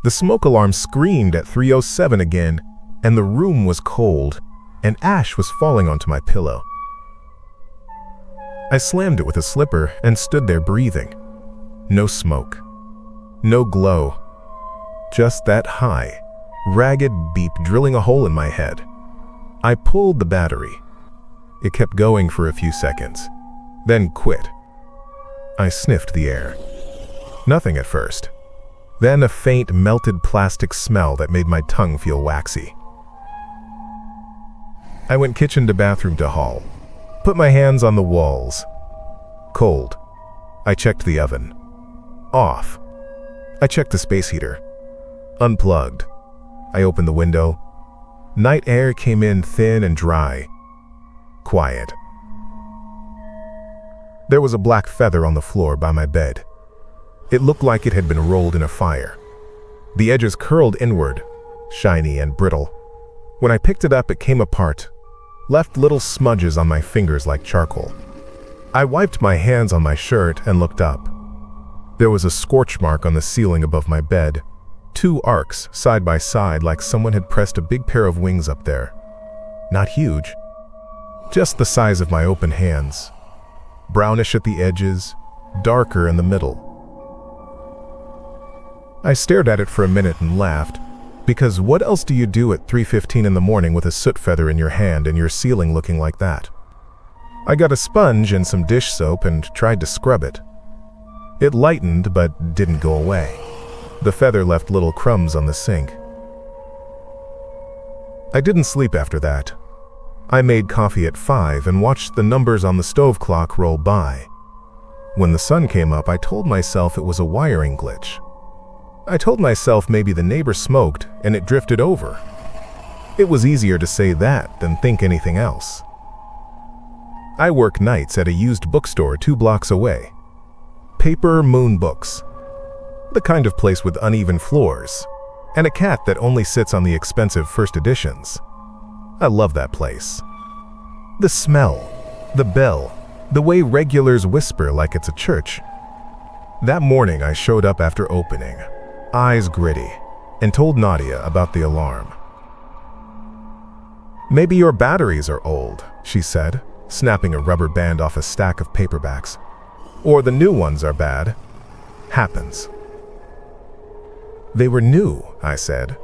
The smoke alarm screamed at 3:07 again, and the room was cold, and ash was falling onto my pillow. I slammed it with a slipper and stood there breathing. No smoke. No glow. Just that high, ragged beep drilling a hole in my head. I pulled the battery. It kept going for a few seconds, then quit. I sniffed the air. Nothing at first. Then a faint melted plastic smell that made my tongue feel waxy. I went kitchen to bathroom to hall. Put my hands on the walls. Cold. I checked the oven. Off. I checked the space heater. Unplugged. I opened the window. Night air came in thin and dry. Quiet. There was a black feather on the floor by my bed. It looked like it had been rolled in a fire. The edges curled inward, shiny and brittle. When I picked it up, it came apart, left little smudges on my fingers like charcoal. I wiped my hands on my shirt and looked up. There was a scorch mark on the ceiling above my bed, 2 arcs side by side like someone had pressed a big pair of wings up there. Not huge, just the size of my open hands. Brownish at the edges, darker in the middle. I stared at it for a minute and laughed, because what else do you do at 3:15 in the morning with a soot feather in your hand and your ceiling looking like that? I got a sponge and some dish soap and tried to scrub it. It lightened but didn't go away. The feather left little crumbs on the sink. I didn't sleep after that. I made coffee at 5 and watched the numbers on the stove clock roll by. When the sun came up, I told myself it was a wiring glitch. I told myself maybe the neighbor smoked and it drifted over. It was easier to say that than think anything else. I work nights at a used bookstore 2 blocks away. Paper Moon Books. The kind of place with uneven floors, and a cat that only sits on the expensive first editions. I love that place. The smell, the bell, the way regulars whisper like it's a church. That morning I showed up after opening, eyes gritty, and told Nadia about the alarm. "Maybe your batteries are old," she said, snapping a rubber band off a stack of paperbacks. "Or the new ones are bad. Happens." "They were new," I said.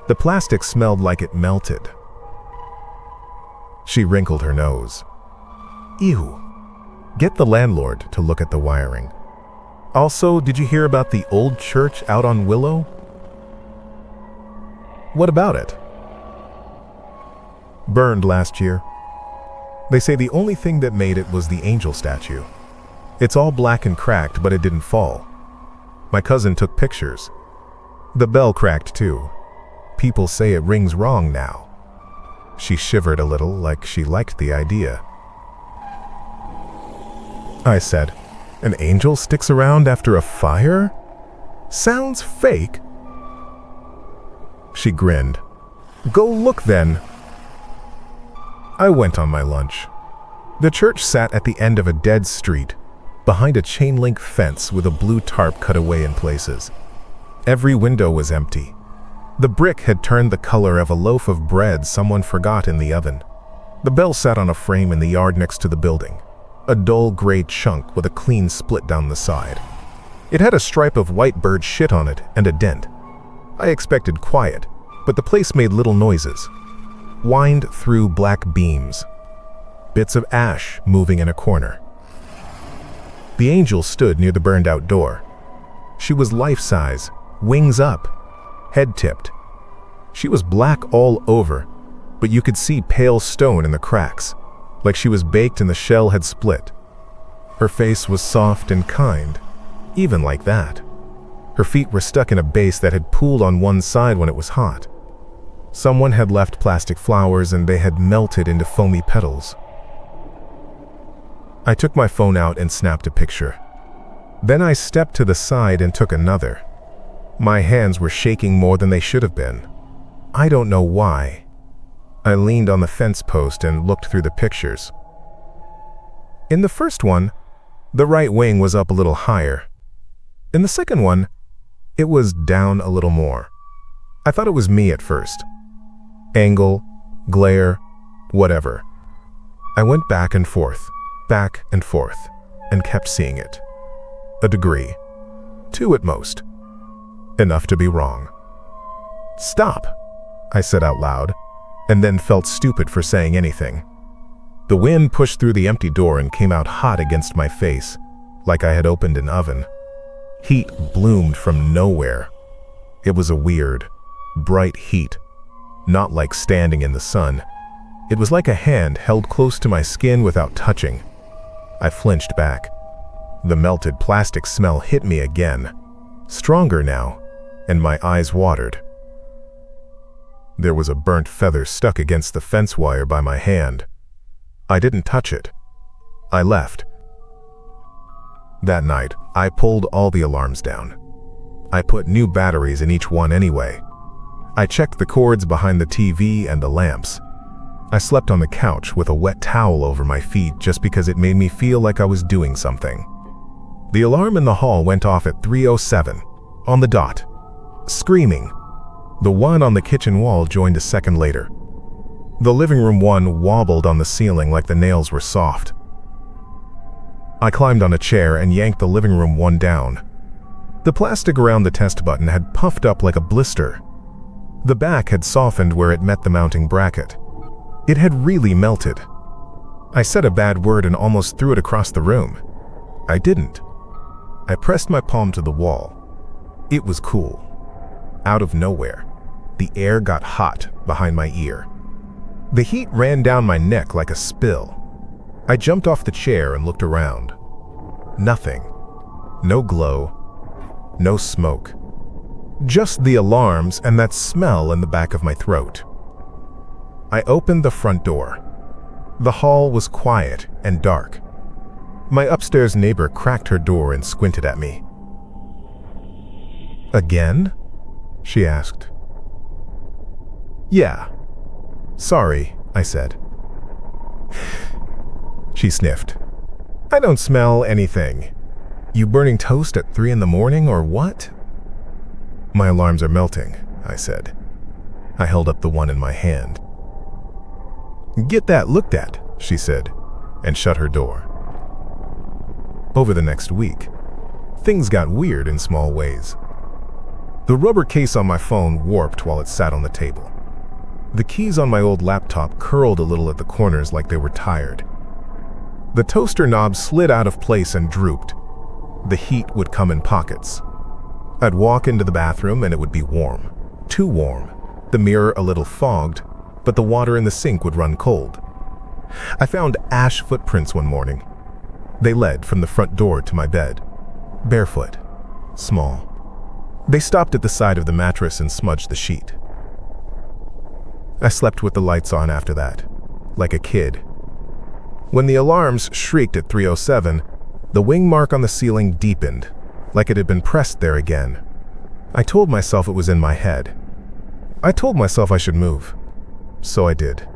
"The plastic smelled like it melted." She wrinkled her nose. "Ew. Get the landlord to look at the wiring. Also, did you hear about the old church out on Willow?" "What about it?" "Burned last year. They say the only thing that made it was the angel statue. It's all black and cracked, but it didn't fall. My cousin took pictures. The bell cracked too. People say it rings wrong now." She shivered a little, like she liked the idea. I said, "An angel sticks around after a fire? Sounds fake." She grinned. "Go look then." I went on my lunch. The church sat at the end of a dead street, behind a chain-link fence with a blue tarp cut away in places. Every window was empty. The brick had turned the color of a loaf of bread someone forgot in the oven. The bell sat on a frame in the yard next to the building, a dull gray chunk with a clean split down the side. It had a stripe of white bird shit on it and a dent. I expected quiet, but the place made little noises. Whined through black beams. Bits of ash moving in a corner. The angel stood near the burned-out door. She was life-size, wings up, head tipped. She was black all over, but you could see pale stone in the cracks, like she was baked and the shell had split. Her face was soft and kind, even like that. Her feet were stuck in a base that had pooled on one side when it was hot. Someone had left plastic flowers and they had melted into foamy petals. I took my phone out and snapped a picture. Then I stepped to the side and took another. My hands were shaking more than they should have been. I don't know why. I leaned on the fence post and looked through the pictures. In the first one, the right wing was up a little higher. In the second one, It was down a little more. I thought it was me at first. Angle, glare, whatever. I went back and forth, and kept seeing it. A degree. 2 at most. Enough to be wrong. "Stop," I said out loud, and then felt stupid for saying anything. The wind pushed through the empty door and came out hot against my face, like I had opened an oven. Heat bloomed from nowhere. It was a weird, bright heat, not like standing in the sun. It was like a hand held close to my skin without touching. I flinched back. The melted plastic smell hit me again, stronger now, and my eyes watered. There was a burnt feather stuck against the fence wire by my hand. I didn't touch it. I left. That night, I pulled all the alarms down. I put new batteries in each one anyway. I checked the cords behind the TV and the lamps. I slept on the couch with a wet towel over my feet just because it made me feel like I was doing something. The alarm in the hall went off at 3:07, on the dot, screaming. The one on the kitchen wall joined a second later. The living room one wobbled on the ceiling like the nails were soft. I climbed on a chair and yanked the living room one down. The plastic around the test button had puffed up like a blister. The back had softened where it met the mounting bracket. It had really melted. I said a bad word and almost threw it across the room. I didn't. I pressed my palm to the wall. It was cool. Out of nowhere, the air got hot behind my ear. The heat ran down my neck like a spill. I jumped off the chair and looked around. Nothing. No glow. No smoke. Just the alarms and that smell in the back of my throat. I opened the front door. The hall was quiet and dark. My upstairs neighbor cracked her door and squinted at me. "Again?" she asked. "Yeah. Sorry," I said. She sniffed. "I don't smell anything. You burning toast at 3 in the morning or what?" "My alarms are melting," I said. I held up the one in my hand. "Get that looked at," she said, and shut her door. Over the next week, things got weird in small ways. The rubber case on my phone warped while it sat on the table. The keys on my old laptop curled a little at the corners like they were tired. The toaster knob slid out of place and drooped. The heat would come in pockets. I'd walk into the bathroom and it would be warm. Too warm. The mirror a little fogged, but the water in the sink would run cold. I found ash footprints one morning. They led from the front door to my bed. Barefoot. Small. They stopped at the side of the mattress and smudged the sheet. I slept with the lights on after that, like a kid. When the alarms shrieked at 3:07, the wing mark on the ceiling deepened, like it had been pressed there again. I told myself it was in my head. I told myself I should move. So I did.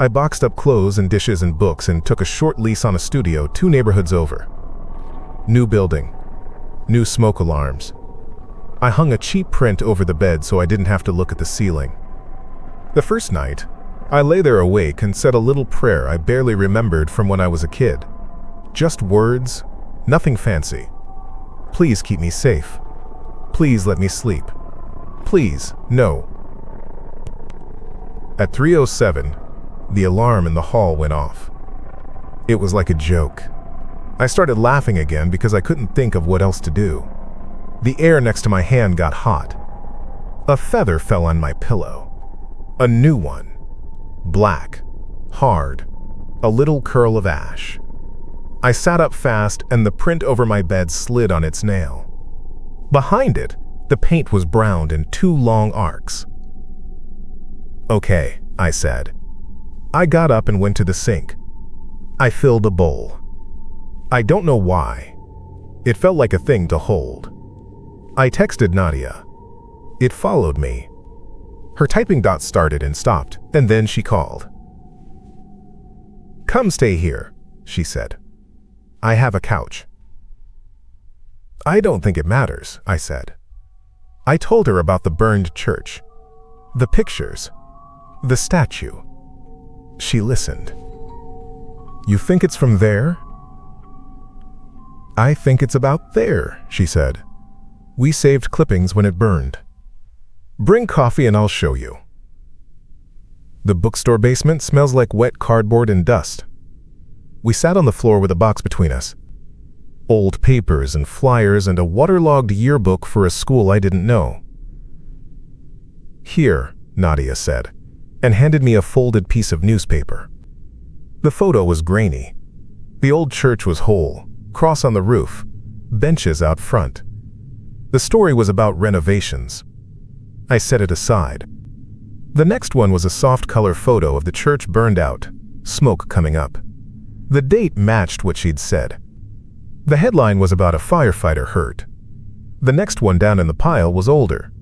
I boxed up clothes and dishes and books and took a short lease on a studio 2 neighborhoods over. New building. New smoke alarms. I hung a cheap print over the bed so I didn't have to look at the ceiling. The first night, I lay there awake and said a little prayer I barely remembered from when I was a kid. Just words, nothing fancy. Please keep me safe. Please let me sleep. Please, no. At 3:07, the alarm in the hall went off. It was like a joke. I started laughing again because I couldn't think of what else to do. The air next to my hand got hot. A feather fell on my pillow. A new one. Black. Hard. A little curl of ash. I sat up fast and the print over my bed slid on its nail. Behind it, the paint was browned in 2 long arcs. "Okay," I said. I got up and went to the sink. I filled a bowl. I don't know why. It felt like a thing to hold. I texted Nadia. It followed me. Her typing dot started and stopped, and then she called. "Come stay here," she said. "I have a couch." "I don't think it matters," I said. I told her about the burned church, the pictures, the statue. She listened. "You think it's from there?" "I think it's about there," she said. "We saved clippings when it burned. Bring coffee and I'll show you. The bookstore basement smells like wet cardboard and dust." We sat on the floor with a box between us. Old papers and flyers and a waterlogged yearbook for a school I didn't know. "Here," Nadia said, and handed me a folded piece of newspaper. The photo was grainy. The old church was whole, cross on the roof, benches out front. The story was about renovations. I set it aside. The next one was a soft color photo of the church burned out, smoke coming up. The date matched what she'd said. The headline was about a firefighter hurt. The next one down in the pile was older,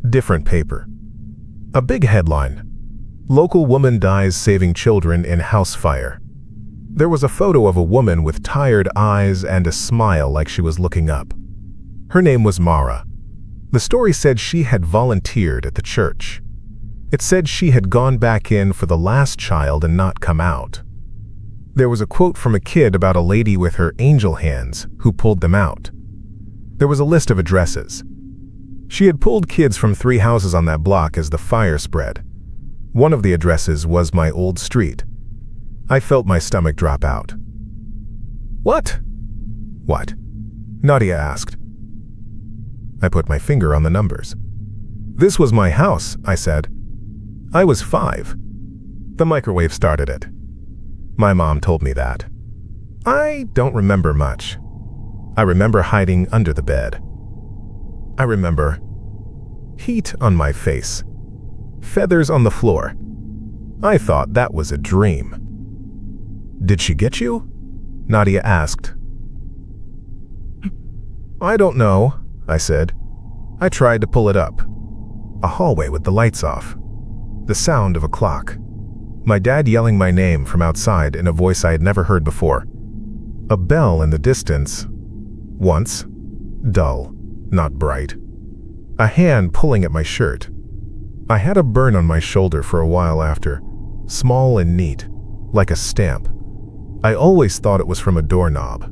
different paper. A big headline: "Local woman dies saving children in house fire." There was a photo of a woman with tired eyes and a smile like she was looking up. Her name was Mara. The story said she had volunteered at the church. It said she had gone back in for the last child and not come out. There was a quote from a kid about a lady with her angel hands who pulled them out. There was a list of addresses. She had pulled kids from 3 houses on that block as the fire spread. One of the addresses was my old street. I felt my stomach drop out. "What?" "What?" Nadia asked. I put my finger on the numbers. "This was my house," I said. "I was 5. The microwave started it. My mom told me that. I don't remember much. I remember hiding under the bed. I remember heat on my face, feathers on the floor. I thought that was a dream." "Did she get you?" Nadia asked. "I don't know," I said. I tried to pull it up. A hallway with the lights off. The sound of a clock. My dad yelling my name from outside in a voice I had never heard before. A bell in the distance. Once. Dull, not bright. A hand pulling at my shirt. I had a burn on my shoulder for a while after, small and neat, like a stamp. I always thought it was from a doorknob.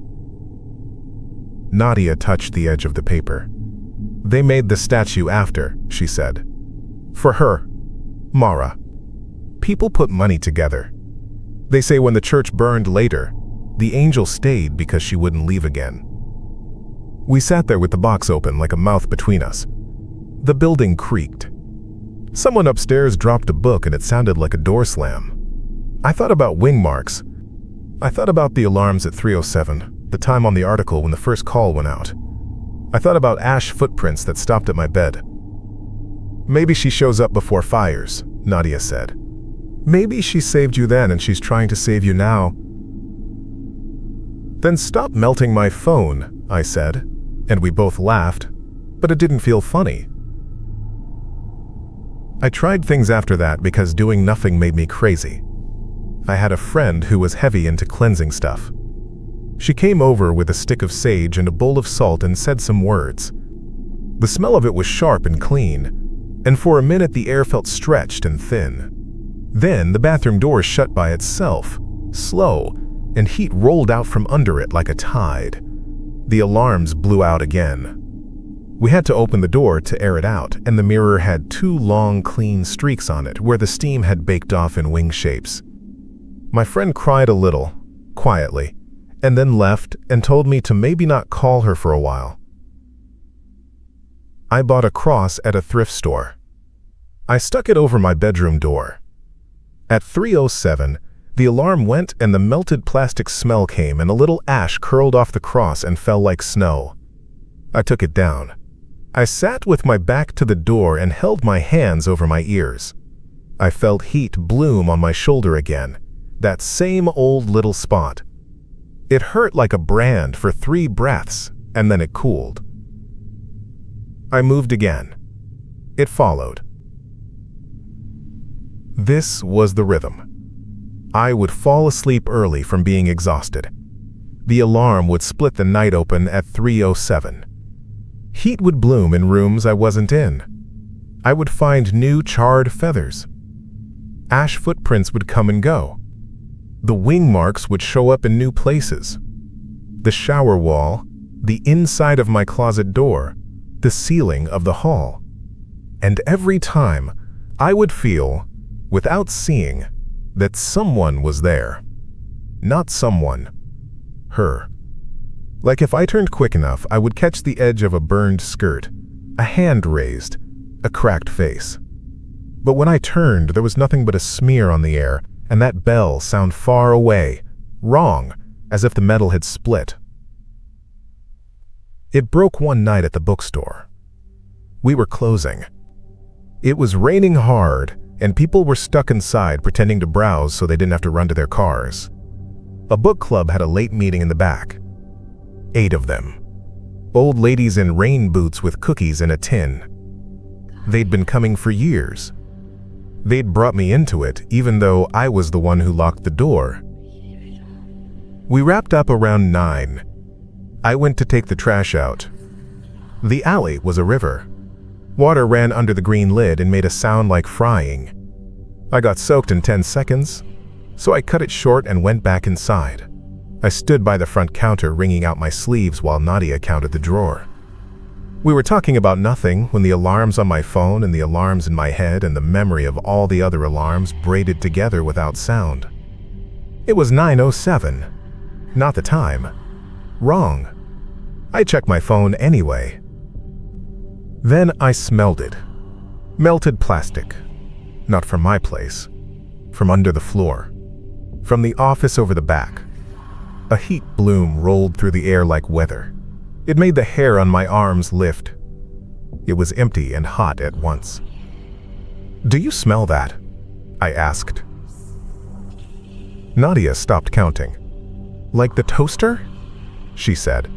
Nadia touched the edge of the paper. "They made the statue after," she said. "For her, Mara. People put money together. They say when the church burned later, the angel stayed because she wouldn't leave again." We sat there with the box open like a mouth between us. The building creaked. Someone upstairs dropped a book and it sounded like a door slam. I thought about wing marks. I thought about the alarms at 3:07, the time on the article when the first call went out. I thought about ash footprints that stopped at my bed. "Maybe she shows up before fires," Nadia said. "Maybe she saved you then and she's trying to save you now." "Then stop melting my phone," I said, and we both laughed, but it didn't feel funny. I tried things after that because doing nothing made me crazy. I had a friend who was heavy into cleansing stuff. She came over with a stick of sage and a bowl of salt and said some words. The smell of it was sharp and clean, and for a minute the air felt stretched and thin. Then the bathroom door shut by itself, slow, and heat rolled out from under it like a tide. The alarms blew out again. We had to open the door to air it out, and the mirror had 2 long, clean streaks on it where the steam had baked off in wing shapes. My friend cried a little, quietly, and then left and told me to maybe not call her for a while. I bought a cross at a thrift store. I stuck it over my bedroom door. At 3:07, the alarm went and the melted plastic smell came and a little ash curled off the cross and fell like snow. I took it down. I sat with my back to the door and held my hands over my ears. I felt heat bloom on my shoulder again, that same old little spot. It hurt like a brand for 3 breaths, and then it cooled. I moved again. It followed. This was the rhythm. I would fall asleep early from being exhausted. The alarm would split the night open at 3:07, Heat would bloom in rooms I wasn't in. I would find new charred feathers. Ash footprints would come and go. The wing marks would show up in new places. The shower wall, the inside of my closet door, the ceiling of the hall. And every time, I would feel, without seeing, that someone was there. Not someone. Her. Like if I turned quick enough, I would catch the edge of a burned skirt, a hand raised, a cracked face. But when I turned, there was nothing but a smear on the air, and that bell sound far away, wrong, as if the metal had split. It broke one night at the bookstore. We were closing. It was raining hard, and people were stuck inside pretending to browse so they didn't have to run to their cars. A book club had a late meeting in the back. 8 of them. Old ladies in rain boots with cookies in a tin. They'd been coming for years. They'd brought me into it, even though I was the one who locked the door. We wrapped up around 9. I went to take the trash out. The alley was a river. Water ran under the green lid and made a sound like frying. I got soaked in 10 seconds, so I cut it short and went back inside. I stood by the front counter wringing out my sleeves while Nadia counted the drawer. We were talking about nothing when the alarms on my phone and the alarms in my head and the memory of all the other alarms braided together without sound. It was 9:07. Not the time. Wrong. I checked my phone anyway. Then I smelled it. Melted plastic. Not from my place. From under the floor. From the office over the back. A heat bloom rolled through the air like weather. It made the hair on my arms lift. It was empty and hot at once. "Do you smell that?" I asked. Nadia stopped counting. "Like the toaster?" she said.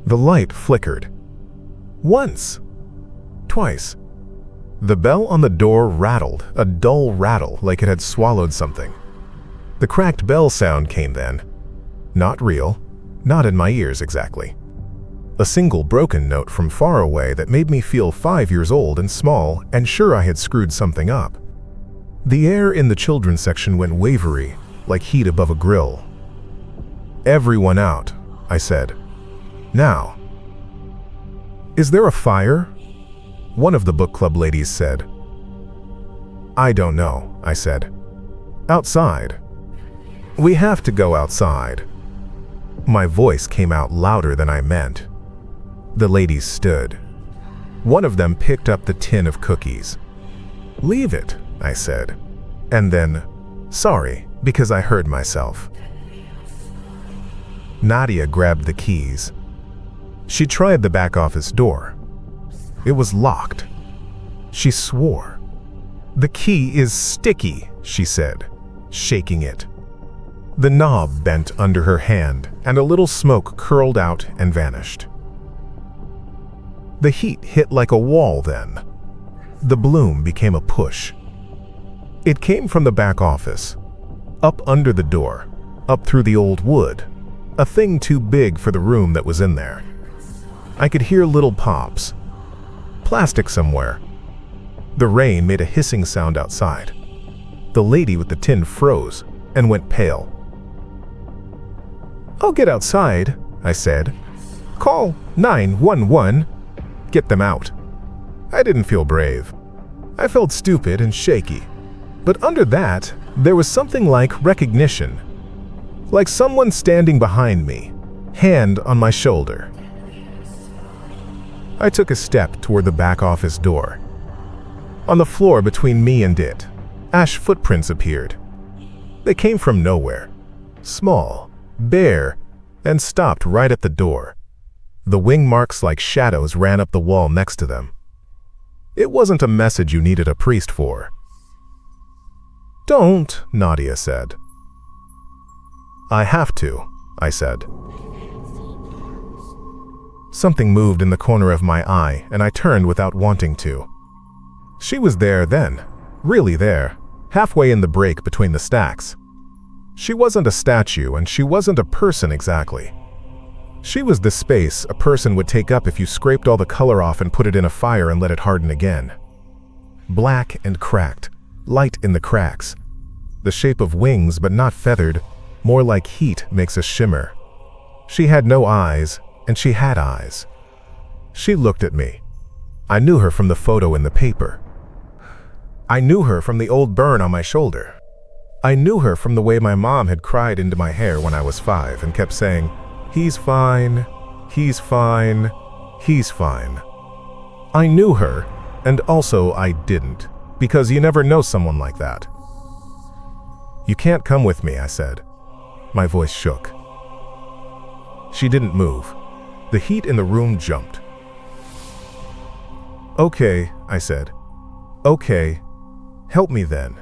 The light flickered. Once. Twice. The bell on the door rattled, a dull rattle like it had swallowed something. The cracked bell sound came then. Not real, not in my ears exactly. A single broken note from far away that made me feel 5 years old and small and sure I had screwed something up. The air in the children's section went wavery, like heat above a grill. "Everyone out," I said. "Now." "Is there a fire?" one of the book club ladies said. "I don't know," I said. "Outside." "We have to go outside." My voice came out louder than I meant. The ladies stood. One of them picked up the tin of cookies. "Leave it," I said. And then, "Sorry, because I heard myself." Nadia grabbed the keys. She tried the back office door. It was locked. She swore. "The key is sticky," she said, shaking it. The knob bent under her hand, and a little smoke curled out and vanished. The heat hit like a wall then. The bloom became a push. It came from the back office, up under the door, up through the old wood, a thing too big for the room that was in there. I could hear little pops. Plastic somewhere. The rain made a hissing sound outside. The lady with the tin froze and went pale. "I'll get outside," I said. "Call 911. Get them out." I didn't feel brave. I felt stupid and shaky. But under that, there was something like recognition. Like someone standing behind me, hand on my shoulder. I took a step toward the back office door. On the floor between me and it, ash footprints appeared. They came from nowhere, small, bare, and stopped right at the door. The wing marks like shadows ran up the wall next to them. It wasn't a message you needed a priest for. "Don't," Nadia said. "I have to," I said. Something moved in the corner of my eye, and I turned without wanting to. She was there then, really there, halfway in the break between the stacks. She wasn't a statue, and she wasn't a person exactly. She was the space a person would take up if you scraped all the color off and put it in a fire and let it harden again. Black and cracked, light in the cracks. The shape of wings but not feathered, more like heat makes a shimmer. She had no eyes, and she had eyes. She looked at me. I knew her from the photo in the paper. I knew her from the old burn on my shoulder. I knew her from the way my mom had cried into my hair when I was 5 and kept saying, "He's fine, he's fine, he's fine." I knew her, and also I didn't, because you never know someone like that. "You can't come with me," I said. My voice shook. She didn't move. The heat in the room jumped. "Okay," I said. "Okay, help me then."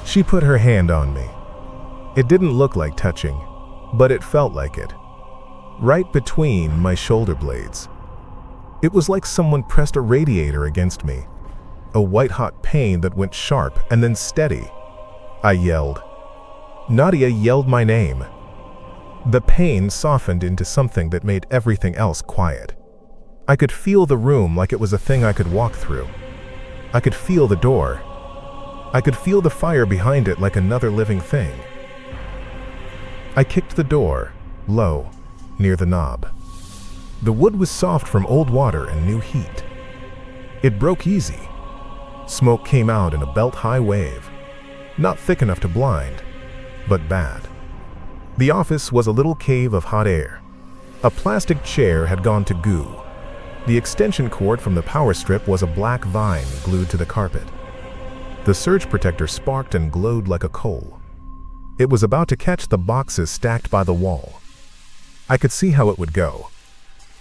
She put her hand on me. It didn't look like touching, but it felt like it. Right between my shoulder blades. It was like someone pressed a radiator against me. A white-hot pain that went sharp and then steady. I yelled. Nadia yelled my name. The pain softened into something that made everything else quiet. I could feel the room like it was a thing I could walk through. I could feel the door. I could feel the fire behind it like another living thing. I kicked the door, low, near the knob. The wood was soft from old water and new heat. It broke easy. Smoke came out in a belt-high wave. Not thick enough to blind, but bad. The office was a little cave of hot air. A plastic chair had gone to goo. The extension cord from the power strip was a black vine glued to the carpet. The surge protector sparked and glowed like a coal. It was about to catch the boxes stacked by the wall. I could see how it would go.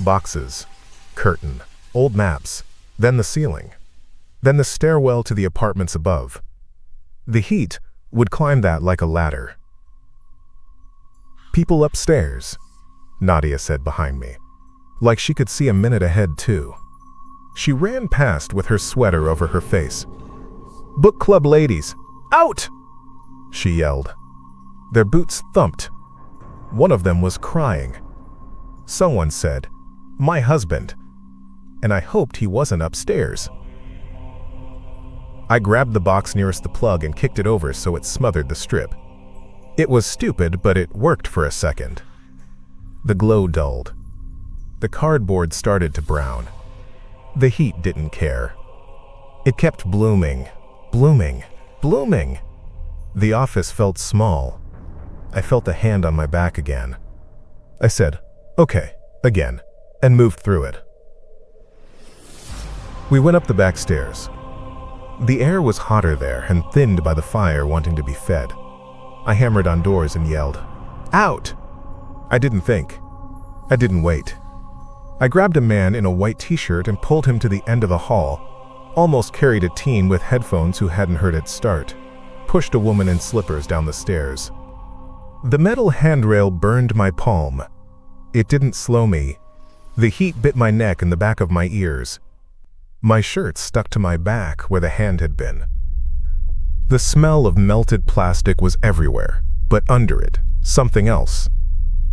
Boxes, curtain, old maps, then the ceiling, then the stairwell to the apartments above. The heat would climb that like a ladder. "People upstairs," Nadia said behind me, like she could see a minute ahead too. She ran past with her sweater over her face. "Book club ladies, out!" she yelled. Their boots thumped. One of them was crying. Someone said, "My husband," and I hoped he wasn't upstairs. I grabbed the box nearest the plug and kicked it over so it smothered the strip. It was stupid, but it worked for a second. The glow dulled. The cardboard started to brown. The heat didn't care. It kept blooming, blooming, blooming. The office felt small. I felt a hand on my back again. I said, "Okay," again, and moved through it. We went up the back stairs. The air was hotter there and thinned by the fire wanting to be fed. I hammered on doors and yelled, "Out!" I didn't think. I didn't wait. I grabbed a man in a white t-shirt and pulled him to the end of the hall, almost carried a teen with headphones who hadn't heard it start, pushed a woman in slippers down the stairs. The metal handrail burned my palm. It didn't slow me. The heat bit my neck and the back of my ears. My shirt stuck to my back where the hand had been. The smell of melted plastic was everywhere, but under it, something else.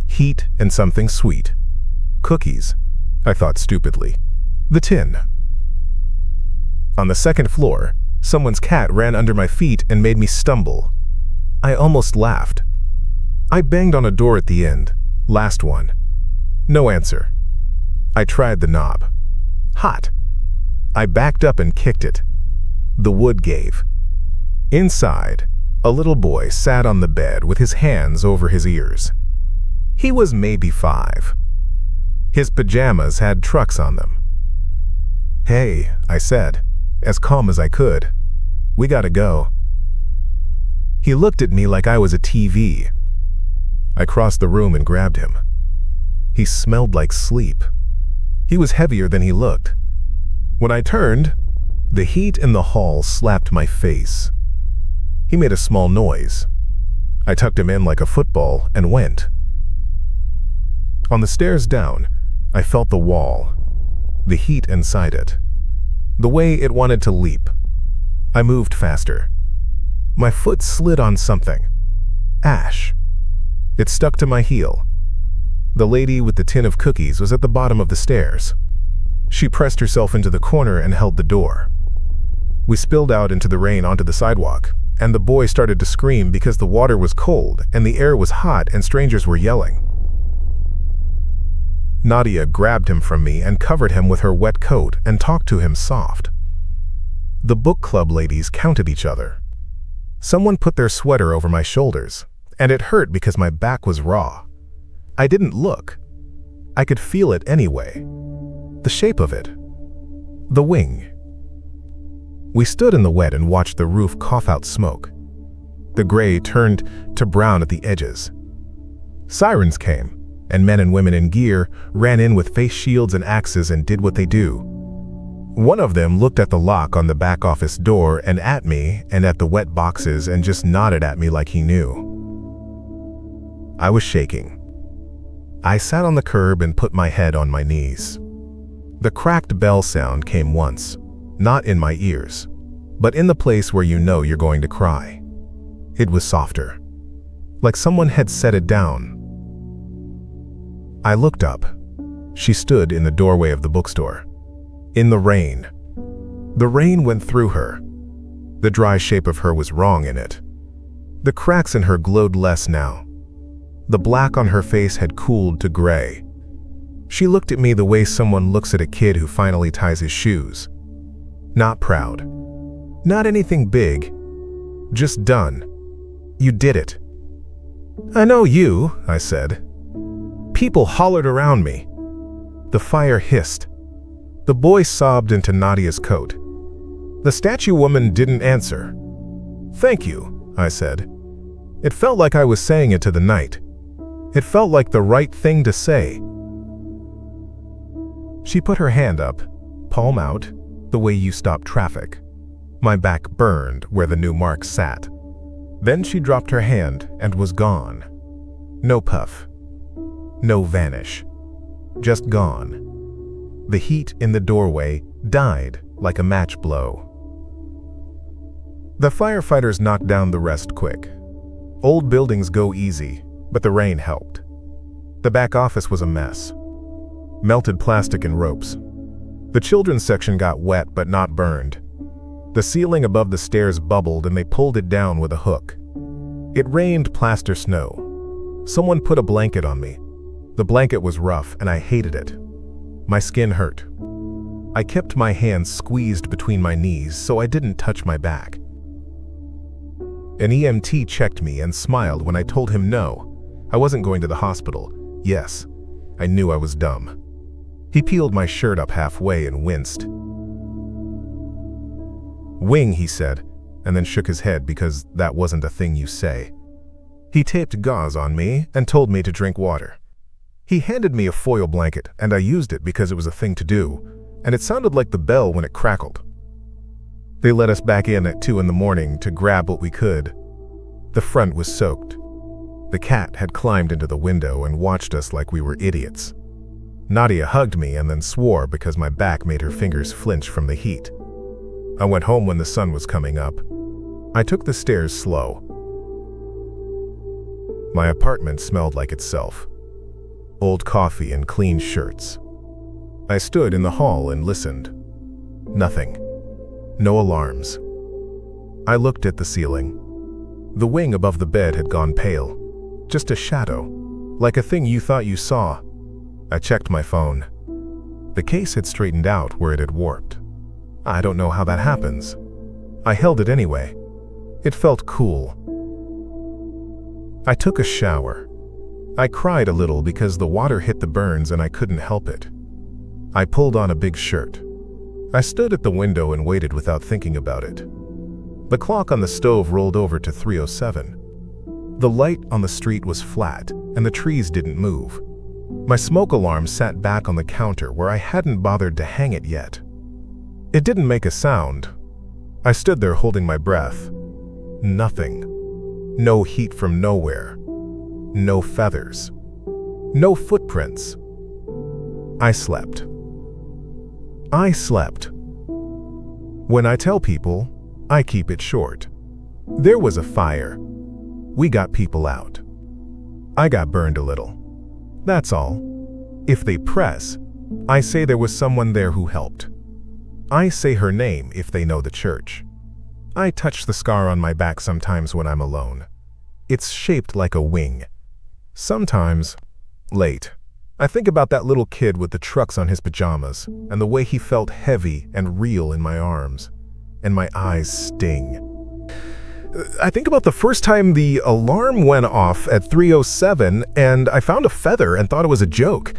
Heat and something sweet. Cookies, I thought stupidly. The tin. On the second floor, someone's cat ran under my feet and made me stumble. I almost laughed. I banged on a door at the end, last one. No answer. I tried the knob. Hot. I backed up and kicked it. The wood gave. Inside, a little boy sat on the bed with his hands over his ears. He was maybe 5. His pajamas had trucks on them. "Hey," I said, as calm as I could. "We gotta go." He looked at me like I was a TV. I crossed the room and grabbed him. He smelled like sleep. He was heavier than he looked. When I turned, the heat in the hall slapped my face. He made a small noise. I tucked him in like a football and went. On the stairs down, I felt the wall, the heat inside it, the way it wanted to leap. I moved faster. My foot slid on something. Ash. It stuck to my heel. The lady with the tin of cookies was at the bottom of the stairs. She pressed herself into the corner and held the door. We spilled out into the rain onto the sidewalk, and the boy started to scream because the water was cold and the air was hot and strangers were yelling. Nadia grabbed him from me and covered him with her wet coat and talked to him soft. The book club ladies counted each other. Someone put their sweater over my shoulders, and it hurt because my back was raw. I didn't look. I could feel it anyway. The shape of it. The wing. We stood in the wet and watched the roof cough out smoke. The gray turned to brown at the edges. Sirens came, and men and women in gear ran in with face shields and axes and did what they do. One of them looked at the lock on the back office door and at me and at the wet boxes and just nodded at me like he knew. I was shaking. I sat on the curb and put my head on my knees. The cracked bell sound came once, not in my ears, but in the place where you know you're going to cry. It was softer, like someone had set it down. I looked up. She stood in the doorway of the bookstore. In the rain. The rain went through her. The dry shape of her was wrong in it. The cracks in her glowed less now. The black on her face had cooled to gray. She looked at me the way someone looks at a kid who finally ties his shoes. Not proud. Not anything big. Just done. You did it. I know you, I said. People hollered around me. The fire hissed. The boy sobbed into Nadia's coat. The statue woman didn't answer. Thank you, I said. It felt like I was saying it to the night. It felt like the right thing to say. She put her hand up, palm out, the way you stop traffic. My back burned where the new mark sat. Then she dropped her hand and was gone. No puff. No vanish. Just gone. The heat in the doorway died like a match blow. The firefighters knocked down the rest quick. Old buildings go easy, but the rain helped. The back office was a mess. Melted plastic and ropes. The children's section got wet but not burned. The ceiling above the stairs bubbled and they pulled it down with a hook. It rained plaster snow. Someone put a blanket on me. The blanket was rough and I hated it. My skin hurt. I kept my hands squeezed between my knees so I didn't touch my back. An EMT checked me and smiled when I told him no, I wasn't going to the hospital. Yes, I knew I was dumb. He peeled my shirt up halfway and winced. Wing, he said, and then shook his head because that wasn't a thing you say. He taped gauze on me and told me to drink water. He handed me a foil blanket and I used it because it was a thing to do, and it sounded like the bell when it crackled. They let us back in at 2 a.m. to grab what we could. The front was soaked. The cat had climbed into the window and watched us like we were idiots. Nadia hugged me and then swore because my back made her fingers flinch from the heat. I went home when the sun was coming up. I took the stairs slow. My apartment smelled like itself. Old coffee and clean shirts. I stood in the hall and listened. Nothing. No alarms. I looked at the ceiling. The wing above the bed had gone pale. Just a shadow, like a thing you thought you saw. I checked my phone. The case had straightened out where it had warped. I don't know how that happens. I held it anyway. It felt cool. I took a shower. I cried a little because the water hit the burns and I couldn't help it. I pulled on a big shirt. I stood at the window and waited without thinking about it. The clock on the stove rolled over to 3:07. The light on the street was flat and the trees didn't move. My smoke alarm sat back on the counter where I hadn't bothered to hang it yet. It didn't make a sound. I stood there holding my breath. Nothing. No heat from nowhere. No feathers. No footprints. I slept. I slept. When I tell people, I keep it short. There was a fire. We got people out. I got burned a little. That's all. If they press, I say there was someone there who helped. I say her name if they know the church. I touch the scar on my back sometimes when I'm alone. It's shaped like a wing. Sometimes, late, I think about that little kid with the trucks on his pajamas and the way he felt heavy and real in my arms, and my eyes sting. I think about the first time the alarm went off at 3:07 and I found a feather and thought it was a joke.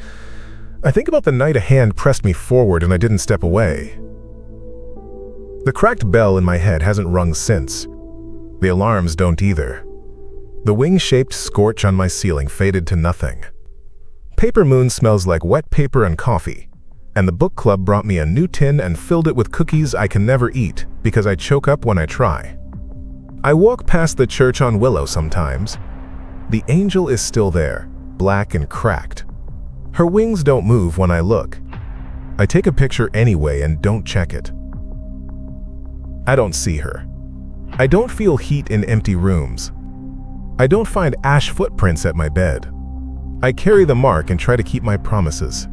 I think about the night a hand pressed me forward and I didn't step away. The cracked bell in my head hasn't rung since. The alarms don't either. The wing-shaped scorch on my ceiling faded to nothing. Paper Moon smells like wet paper and coffee, and the book club brought me a new tin and filled it with cookies I can never eat because I choke up when I try. I walk past the church on Willow sometimes. The angel is still there, black and cracked. Her wings don't move when I look. I take a picture anyway and don't check it. I don't see her. I don't feel heat in empty rooms. I don't find ash footprints at my bed. I carry the mark and try to keep my promises.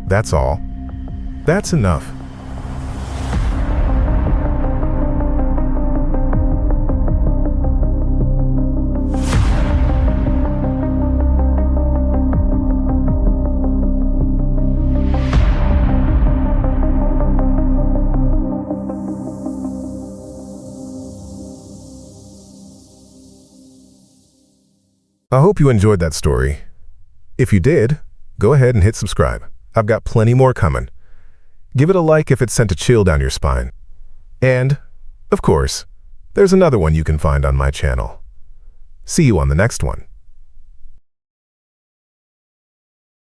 That's all. That's enough. I hope you enjoyed that story. If you did, go ahead and hit subscribe. I've got plenty more coming. Give it a like if it sent a chill down your spine. And, of course, there's another one you can find on my channel. See you on the next one.